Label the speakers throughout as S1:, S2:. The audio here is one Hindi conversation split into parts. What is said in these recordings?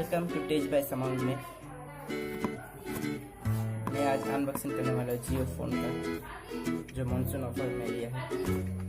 S1: वेलकम टू टेज बाय समाउल में। मैं आज अनबॉक्सिंग करने वाला हूँ जियो फ़ोन का, जो मानसून ऑफर में लिया है।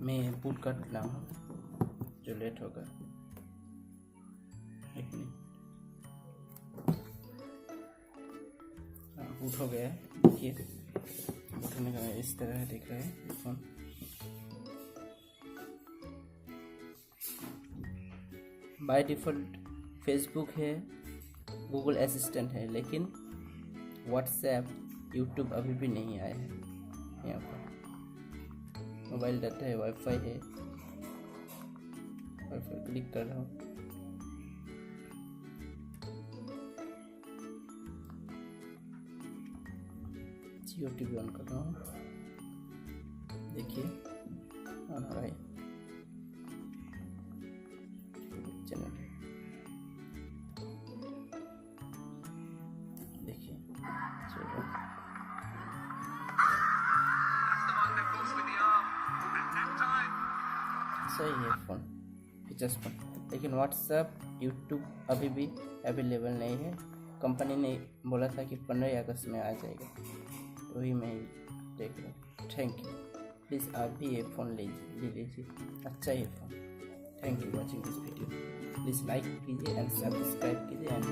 S1: मैं बूट कर रहा हूँ, जो लेट होगा। एक मिनट, बूट हो गया है। देखिए बूट होने का इस तरह दिख रहा है फोन। बाय डिफ़ॉल्ट फेसबुक है, गूगल असिस्टेंट है, लेकिन व्हाट्सएप, यूट्यूब अभी भी नहीं आया है। यहाँ पर मोबाइल डाटा है, वाईफाई है। वाईफाई क्लिक कर रहा हूँ। जियो टीवी ऑन कर रहा हूँ। देखिए ऑन हो रहा है चैनल। देखिए चलो सही है फ़ोन, फीचर्स फोन, लेकिन व्हाट्सएप, यूट्यूब अभी भी अवेलेबल नहीं है। कंपनी ने बोला था कि 15 अगस्त में आ जाएगा, तो वही मैं देख रहा हूँ। Thank you. प्लीज़ आप भी ये फ़ोन ले लीजिए, अच्छा है phone. Thank you watching this video. Please like कीजिए एंड सब्सक्राइब कीजिए एंड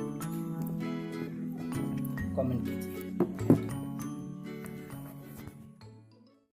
S1: कमेंट कीजिए।